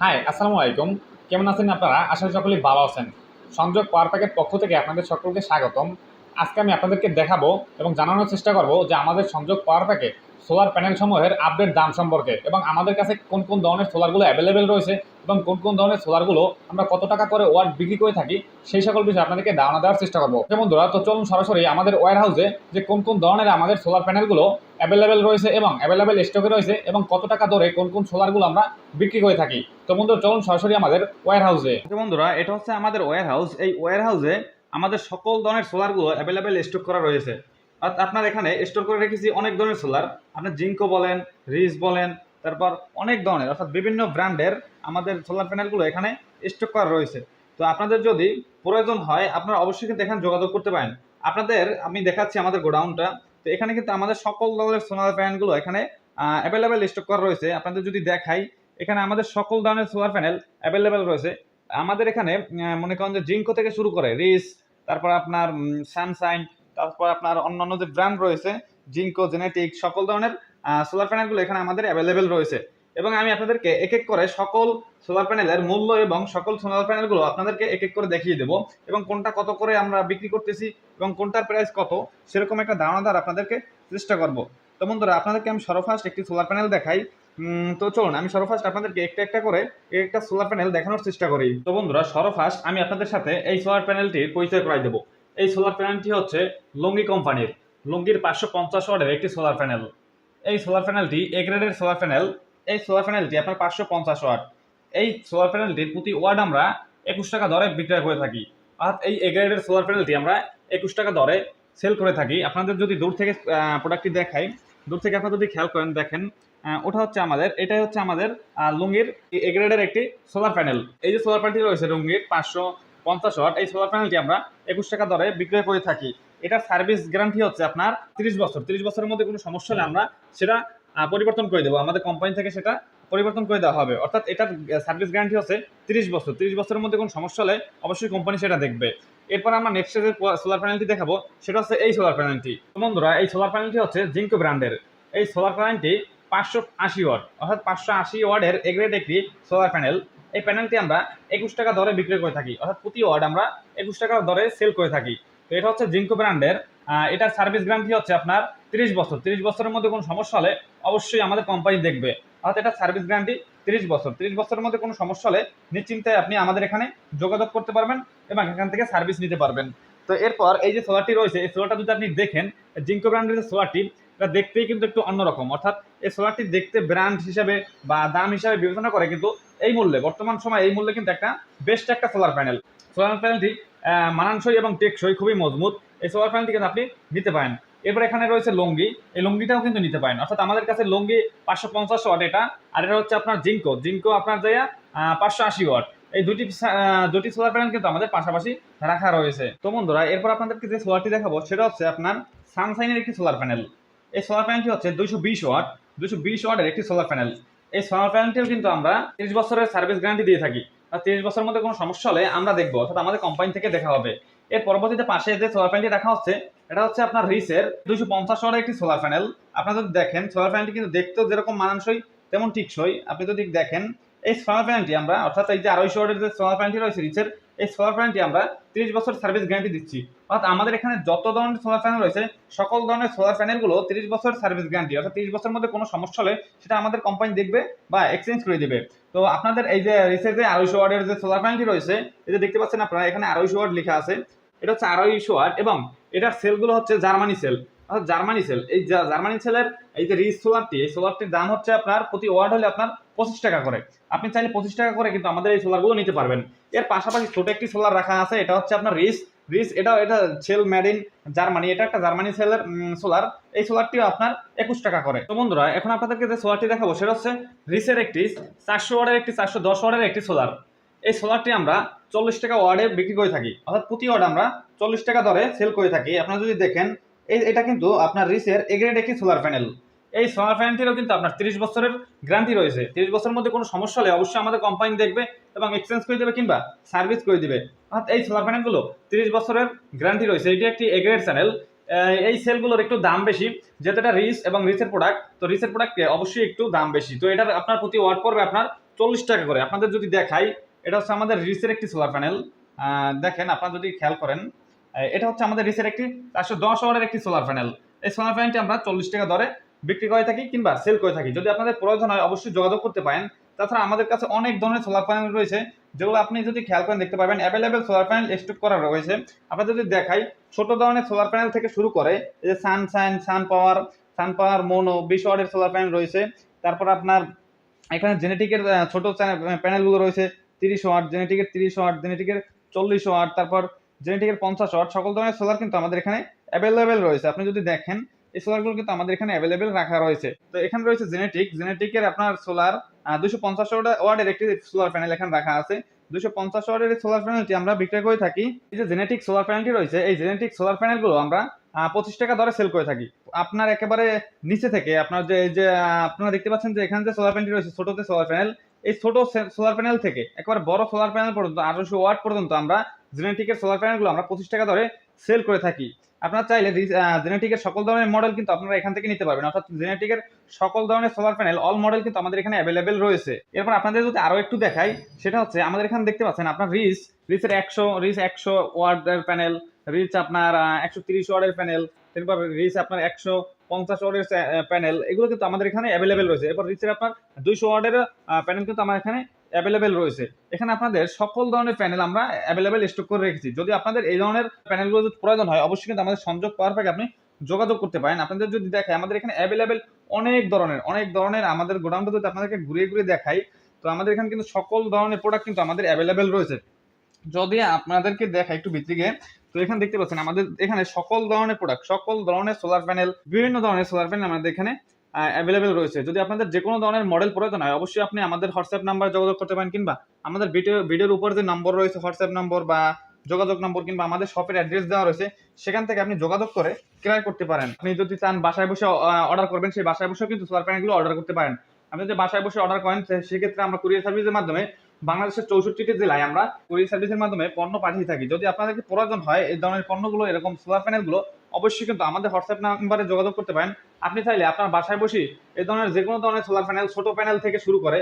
High, আসসালামু আলাইকুম। কেমন আছেন আপনারা? আশা করি সকলেই ভালো আছেন। সংযোগ পাওয়ার প্যাকের পক্ষ থেকে আপনাদের সকলকে স্বাগতম। আজকে আমি আপনাদেরকে দেখাবো এবং জানানোর চেষ্টা করব যে আমাদের সংযোগ পাওয়ার প্যাকে সোলার প্যানেল সমূহের আপডেট দাম সম্পর্কে এবং আমাদের কাছে কোন কোন ধরনের সোলারগুলো অ্যাভেলেবেল রয়েছে এবং কোন কোন ধরনের সোলারগুলো আমরা কত টাকা করে ওয়াট বিক্রি করে থাকি সেই সকল বিষয়ে আপনাদেরকে ধারণা দেওয়ার চেষ্টা করবো। বন্ধুরা, তো চলুন সরাসরি আমাদের ওয়্যার হাউসে যে কোন কোন ধরনের আমাদের সোলার প্যানেলগুলো অ্যাভেলেবেল রয়েছে এবং অ্যাভেলেবেল স্টকে রয়েছে এবং কত টাকা দরে কোন কোন সোলারগুলো আমরা বিক্রি করে থাকি। তো বন্ধুরা, চলুন সরাসরি আমাদের ওয়্যার হাউসে। বন্ধুরা, এটা হচ্ছে আমাদের ওয়্যার হাউস। এই ওয়্যার হাউসে আমাদের সকল ধরনের সোলারগুলো অ্যাভেলেবেল স্টক করা রয়েছে। আপনার এখানে স্টোর করে রেখেছি অনেক ধরনের সোলার। আপনার জিঙ্কো বলেন, রিস বলেন, তারপর অনেক ধরনের অর্থাৎ বিভিন্ন ব্র্যান্ডের আমাদের সোলার প্যানেলগুলো এখানে স্টক করা রয়েছে। তো আপনাদের যদি প্রয়োজন হয় আপনারা অবশ্যই কিন্তু এখানে যোগাযোগ করতে পারেন। আপনাদের আমি দেখাচ্ছি আমাদের গোডাউনটা। তো এখানে কিন্তু আমাদের সকল ধরনের সোলার প্যানেলগুলো এখানে অ্যাভেলেবেল স্টক করা রয়েছে। আপনাদের যদি দেখাই, এখানে আমাদের সকল ধরনের সোলার প্যানেল অ্যাভেলেবেল রয়েছে। আমাদের এখানে মনে করেন যে জিঙ্কো থেকে শুরু করে রিস, তারপর আপনার সানশাইন, তারপর আপনার অন্যান্য যে ব্র্যান্ড রয়েছে জিঙ্কো, জেনেটিক, সকল ধরনের সোলার প্যানেলগুলো এখানে আমাদের অ্যাভেলেবেল রয়েছে। এবং আমি আপনাদেরকে এক এক করে সকল সোলার প্যানেলের মূল্য এবং সকল সোলার প্যানেলগুলো আপনাদেরকে এক এক করে দেখিয়ে দেবো এবং কোনটা কত করে আমরা বিক্রি করতেছি এবং কোনটার প্রাইস কত সেরকম একটা ধারণা দেওয়ার আপনাদেরকে চেষ্টা করব। তো বন্ধুরা, আপনাদেরকে আমি সর্বফার্স্ট একটি সোলার প্যানেল দেখাই। তো চলুন আমি সর্বফার্স্ট আপনাদেরকে একটা একটা করে একটা সোলার প্যানেল দেখানোর চেষ্টা করি। তো বন্ধুরা, সর্বফার্স্ট আমি আপনাদের সাথে এই সোলার প্যানেলটির পরিচয় করাই দেবো। এই সোলার প্যানেলটি হচ্ছে লুঙ্গি কোম্পানির, লুঙ্গির 550 ওয়াটের একটি সোলার প্যানেল। এই সোলার প্যানেলটি এ গ্রেডের সোলার প্যানেল। এই সোলার প্যানেলটি আপনার 550 ওয়াট। এই সোলার প্যানেলটির প্রতি ওয়াট আমরা 21 টাকা দরে বিক্রয় করে থাকি। অর্থাৎ এই এ গ্রেডের সোলার প্যানেলটি আমরা 21 টাকা দরে সেল করে থাকি। আপনাদের যদি দূর থেকে প্রোডাক্টটি দেখাই, দূর থেকে আপনারা যদি খেয়াল করেন, দেখেন ওটা হচ্ছে আমাদের, এটাই হচ্ছে আমাদের লুঙ্গির এ গ্রেডের একটি সোলার প্যানেল। এই যে সোলার প্যানেলটি রয়েছে লুঙ্গির 550 ওয়াট, এই সোলার প্যানেলটি আমরা 21 টাকা দরে বিক্রয় করে থাকি। এটার সার্ভিস গ্যারান্টি হচ্ছে আপনার 30 বছর। 30 বছরের মধ্যে কোনো সমস্যা হলে আমরা সেটা পরিবর্তন করে দেবো, আমাদের কোম্পানি থেকে সেটা পরিবর্তন করে দেওয়া হবে। অর্থাৎ এটার সার্ভিস গ্যারান্টি হচ্ছে 30 বছর। 30 বছরের মধ্যে কোনো সমস্যা হলে অবশ্যই কোম্পানি সেটা দেখবে। এরপর আমরা নেক্সট যে সোলার প্যানেলটি দেখাবো সেটা হচ্ছে এই সোলার প্যানেলটি। বন্ধুরা, এই সোলার প্যানেলটি হচ্ছে জিঙ্কো ব্র্যান্ডের। এই সোলার প্যানেলটি 580 ওয়াট, অর্থাৎ 580 ওয়াটের এগ্রেড একটি সোলার প্যানেল। এই প্যানেলটি আমরা 21 টাকা দরে বিক্রি করে থাকি, অর্থাৎ প্রতি ওয়াট আমরা 21 টাকা দরে সেল করে থাকি। তো এটা হচ্ছে জিঙ্কো ব্র্যান্ডের। এটার সার্ভিস গ্যারান্টি হচ্ছে আপনার 30 বছর। 30 বছরের মধ্যে কোনো সমস্যা হলে অবশ্যই আমাদের কোম্পানি দেখবে। অর্থাৎ এটা সার্ভিস গ্যারান্টি 30 বছর। 30 বছরের মধ্যে কোনো সমস্যা হলে নিশ্চিন্তে আপনি আমাদের এখানে যোগাযোগ করতে পারবেন এবং এখান থেকে সার্ভিস নিতে পারবেন। তো এরপর এই যে সোলারটি রয়েছে, এই সোলারটা যদি আপনি দেখেন, জিঙ্কো ব্র্যান্ডের যে সোলারটি, এটা দেখতেই কিন্তু একটু অন্যরকম। অর্থাৎ এই সোলারটি দেখতে ব্র্যান্ড হিসাবে বা দাম হিসাবে বিবেচনা করে, কিন্তু এই মূল্যে, বর্তমান সময় এই মূল্যে কিন্তু একটা বেস্ট একটা সোলার প্যানেল। সোলার প্যানেলটি মানানসই এবং টেকসই, খুবই মজবুত। এই সোলার প্যানেলটি কিন্তু আপনি নিতে পারেন। এরপর এখানে রয়েছে লুঙ্গি, এই লুঙ্গিটাও কিন্তু নিতে পারেন। অর্থাৎ আমাদের কাছে লুঙ্গি 550 ওয়াট এটা, আর এটা হচ্ছে আপনার জিঙ্কো। জিঙ্কো আপনার যাইয়া 580 ওয়াট। এই দুটি সোলার প্যানেল কিন্তু আমাদের পাশাপাশি রাখা রয়েছে। তো বন্ধুরা, এরপর আপনাদেরকে যে সোলারটি দেখাবো সেটা হচ্ছে আপনার সানশাইনের একটি সোলার প্যানেল। এই সোলার প্যানেলটি হচ্ছে 220 ওয়াট, 220 ওয়াটের একটি সোলার প্যানেল। এই সোলার প্যানেলটিও কিন্তু আমরা 30 বছরের সার্ভিস গ্যারান্টি দিয়ে থাকি। আর 30 বছরের মধ্যে কোনো সমস্যা হলে আমরা দেখবো, অর্থাৎ আমাদের কোম্পানি থেকে দেখা হবে। এর পরবর্তীতে পাশে যে সোলার প্যানেলটি রাখা হচ্ছে এটা হচ্ছে আপনার রিসের 250 ওয়াটের একটি সোলার প্যানেল। আপনারা যদি দেখেন, সোলার প্যানেলটি কিন্তু দেখতেও যেরকম মানানসই তেমন টিকসই। আপনি যদি দেখেন, এই সোলার প্যানেলটি আমরা, অর্থাৎ এই যে 250 ওয়াটের যে সোলার প্যানেলটি রয়েছে রিসের, এই সোলার প্যানেলটি আমরা 30 বছর সার্ভিস গ্যারান্টি দিচ্ছি। অর্থাৎ আমাদের এখানে যত ধরনের সোলার প্যানেল রয়েছে সকল ধরনের সোলার প্যানেলগুলো 30 বছর সার্ভিস গ্যারান্টি। অর্থাৎ 30 বছরের মধ্যে কোনো সমস্যা হলে সেটা আমাদের কোম্পানি দেখবে বা এক্সচেঞ্জ করে দেবে। তো আপনাদের এই যে রিসের যে 250 ওয়াটের যে সোলার প্যানেলটি রয়েছে, এই যে দেখতে পাচ্ছেন আপনারা, এখানে 250 ওয়াট লেখা আছে। এটা হচ্ছে 250 ওয়াট এবং এটার সেলগুলো হচ্ছে জার্মানি সেল। অর্থাৎ জার্মানি সেল, এই জার্মানি সেলের এই যে রিস সোলারটি, এই সোলারটির দাম হচ্ছে আপনার প্রতি ওয়াট হলে আপনার 25 টাকা করে। আপনি চাইলে 25 টাকা করে কিন্তু আমাদের এই সোলারগুলো নিতে পারবেন। এর পাশাপাশি ছোট একটি সোলার রাখা আছে, এটা হচ্ছে আপনার রিস। এটা সেল মেড ইন জার্মানি, এটা একটা জার্মানি সেলের সোলার। এই সোলারটিও আপনার 21 টাকা করে। তো বন্ধুরা, এখন আপনাদেরকে যে সোলারটি দেখাবো সেটা হচ্ছে রিসের একটি 400 ওয়াটের একটি 410 ওয়াটের একটি সোলার। এই সোলারটি আমরা 40 টাকা ওয়ার্ডে বিক্রি করে থাকি, অর্থাৎ প্রতি ওয়ার্ড আমরা 40 টাকা দরে সেল করে থাকি। আপনারা যদি দেখেন, এটা কিন্তু আপনার রিসের এগ্রেড একটি সোলার প্যানেল। এই সোলার প্যানেলটিরও কিন্তু আপনার 30 বছরের গ্যারান্টি রয়েছে। 30 বছরের মধ্যে কোনো সমস্যা হলে অবশ্যই আমাদের কোম্পানি দেখবে এবং এক্সচেঞ্জ করে দেবে কিংবা সার্ভিস করে দিবে। অর্থাৎ এই সোলার প্যানেলগুলো 30 বছরের গ্যারান্টি রয়েছে। এটি একটি এগ্রেড প্যানেল। এই সেলগুলোর একটু দাম বেশি, যেহেতু এটা রিচ এবং রিচের প্রোডাক্ট, তো রিচের প্রোডাক্টে অবশ্যই একটু দাম বেশি। তো এটার আপনার প্রতি ওয়াট পড়বে আপনার 40 টাকা করে। আপনাদের যদি দেখাই, এটা হচ্ছে আমাদের রিচের একটি সোলার প্যানেল। দেখেন, আপনারা যদি খেয়াল করেন, এটা হচ্ছে আমাদের রিচের একটি 410 ওয়াটের একটি সোলার প্যানেল। এই সোলার প্যানেলটি আমরা 40 টাকা দরে বিক্রি করে থাকি কিংবা সেল করে থাকি। যদি আপনাদের প্রয়োজন হয় অবশ্যই যোগাযোগ করতে পারেন। তাছাড়া আমাদের কাছে অনেক ধরনের সোলার প্যানেল রয়েছে, যেগুলো আপনি যদি খেয়াল করেন দেখতে পাবেন অ্যাভেলেবেল সোলার প্যানেল স্টক করা রয়েছে। আপনারা যদি দেখাই, ছোট ধরনের সোলার প্যানেল থেকে শুরু করে এই যে সান পাওয়ার মোনো 20 ওয়াটের সোলার প্যানেল রয়েছে। তারপর আপনার এখানে জেনেটিকের ছোট প্যানেলগুলো রয়েছে 30 ওয়াট, জেনেটিকের 30 ওয়াট, জেনেটিকের 40 ওয়াট, তারপর জেনেটিকের 50 ওয়াট। সকল ধরনের সোলার কিন্তু আমাদের এখানে অ্যাভেলেবেল রয়েছে। আপনি যদি দেখেন, এই সোলারগুলো কিন্তু আমাদের এখানে অ্যাভেলেবেল রাখা রয়েছে। তো এখানে রয়েছে জেনেটিকের আপনার সোলার 250 ওয়াটের একটি সোলার প্যানেল এখানে রাখা আছে। 250 ওয়াটের সোলার প্যানেলটি আমরা বিক্রয় করে থাকি। এই যে জেনেটিক সোলার প্যানেলটি রয়েছে, এই জেনেটিক সোলার প্যানেলগুলো আমরা 25 টাকা দরে সেল করে থাকি। আপনার একেবারে নিচে থেকে আপনার যে আপনারা দেখতে পাচ্ছেন যে এখানে যে সোলার প্যানেলটি রয়েছে, ছোটতে সোলার প্যানেল, এই ছোট সোলার প্যানেল থেকে একেবারে বড় সোলার প্যানেল পর্যন্ত 1800 ওয়াট পর্যন্ত আমরা জেনেটিকের সোলার প্যানেলগুলো আমরা 25 টাকা দরে সেল করে থাকি। আপনারা চাইলে জেনেটিকের সকল ধরনের মডেল কিন্তু আপনারা এখান থেকে নিতে পারবেন, অর্থাৎ জেনেটিকের সকল ধরনের সোলার প্যানেল অল মডেল কিন্তু আমাদের এখানে অ্যাভেলেবেল রয়েছে। এরপর আপনাদের যদি আরো একটু দেখাই, সেটা হচ্ছে আমাদের এখানে দেখতে পাচ্ছেন আপনার রিচের 100 ওয়াটের প্যানেল, রিচ আপনার 130 ওয়াটের প্যানেল, তারপর রিচ আপনার 150 ওয়াটের প্যানেল, এগুলো কিন্তু আমাদের এখানে অ্যাভেলেবেল রয়েছে। এরপর রিচের আপনার 200 ওয়াটের প্যানেল কিন্তু আমার এখানে অ্যাভেলেবেল রয়েছে। এখানে আপনাদের সকল ধরনের প্যানেল আমরা অ্যাভেলেবেল স্টক করে রেখেছি। যদি আপনাদের এই ধরনের প্যানেলগুলো যদি প্রয়োজন হয় অবশ্যই কিন্তু আমাদের সংযোগ পাওয়ার পাকে আপনি যোগাযোগ করতে পারেন। আপনাদের যদি দেখায়, আমাদের এখানে অ্যাভেলেবেল অনেক ধরনের আমাদের গোডাউনটা যদি আপনাদেরকে ঘুরিয়ে দেখাই, তো আমাদের এখানে কিন্তু সকল ধরনের প্রোডাক্ট কিন্তু আমাদের অ্যাভেলেবেল রয়েছে। যদি আপনাদেরকে দেখা একটু ভিতরে, তো এখানে দেখতে পাচ্ছেন আমাদের এখানে সকল ধরনের প্রোডাক্ট, সকল ধরনের সোলার প্যানেল, বিভিন্ন ধরনের সোলার প্যানেল আমাদের এখানে অ্যাভেলেবেল রয়েছে। যদি আপনাদের যে কোনো ধরনের মডেল প্রয়োজন হয় অবশ্যই আপনি আমাদের হোয়াটসঅ্যাপ নাম্বার যোগাযোগ করতে পারেন, কিংবা আমাদের ভিডিওর উপর যে নম্বর রয়েছে, হোয়াটসঅ্যাপ নম্বর বা যোগাযোগ নম্বর, কিংবা আমাদের শপের অ্যাড্রেস দেওয়া রয়েছে, সেখান থেকে আপনি যোগাযোগ করে ক্রয় করতে পারেন। আপনি যদি চান বাসায় বসে অর্ডার করবেন, সেই বাসায় বসেও কিন্তু সোলার প্যানেলগুলো অর্ডার করতে পারেন। আপনি যদি বাসায় বসে অর্ডার করেন, সেক্ষেত্রে আমরা কুরিয়ার সার্ভিসের মাধ্যমে বাংলাদেশের 64টি জেলায় আমরা কুরিয়ার সার্ভিসের মাধ্যমে পণ্য পাঠিয়ে থাকি। যদি আপনাদেরকে প্রয়োজন হয় এই ধরনের পণ্যগুলো, এরকম সোলার প্যানেলগুলো, অবশ্যই কিন্তু আমাদের হোয়াটসঅ্যাপ নাম্বারে যোগাযোগ করতে পারেন। আপনি চাইলে আপনার বাসায় বসে এই ধরনের যে কোনো ধরনের সোলার প্যানেল, ছোট প্যানেল থেকে শুরু করে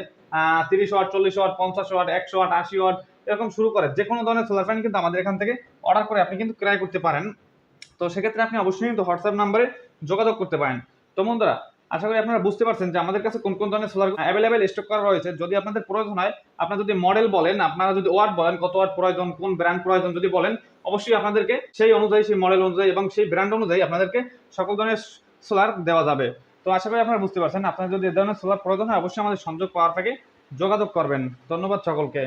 30 watt, 40 watt, 50 watt, 100 watt, 80 watt, এরকম শুরু করে যে কোনো ধরনের সোলার প্যানেল কিন্তু আমাদের এখান থেকে অর্ডার করে আপনি কিন্তু ক্রয় করতে পারেন। তো সেক্ষেত্রে আপনি অবশ্যই কিন্তু হোয়াটসঅ্যাপ নাম্বারে যোগাযোগ করতে পারেন। তো বন্ধুরা, আশা করি আপনারা বুঝতে পারছেন যে আমাদের কাছে কোন ধরনের সোলার অ্যাভেলেবেল স্টক করা রয়েছে। যদি আপনাদের প্রয়োজন হয়, আপনারা যদি মডেল বলেন, আপনারা যদি ওয়াট বলেন, কত ওয়াট প্রয়োজন, কোন ব্র্যান্ড প্রয়োজন যদি বলেন, অবশ্যই আপনাদেরকে সেই অনুযায়ী, সেই মডেল অনুযায়ী এবং সেই ব্র্যান্ড অনুযায়ী আপনাদেরকে সকল ধরনের সোলার দেওয়া যাবে। তো আশা করি আপনারা বুঝতে পারছেন। আপনারা যদি এই ধরনের সোলার প্রয়োজন হয় অবশ্যই আমাদের সংযোগ পাওয়ার থেকে যোগাযোগ করবেন। ধন্যবাদ সকলকে।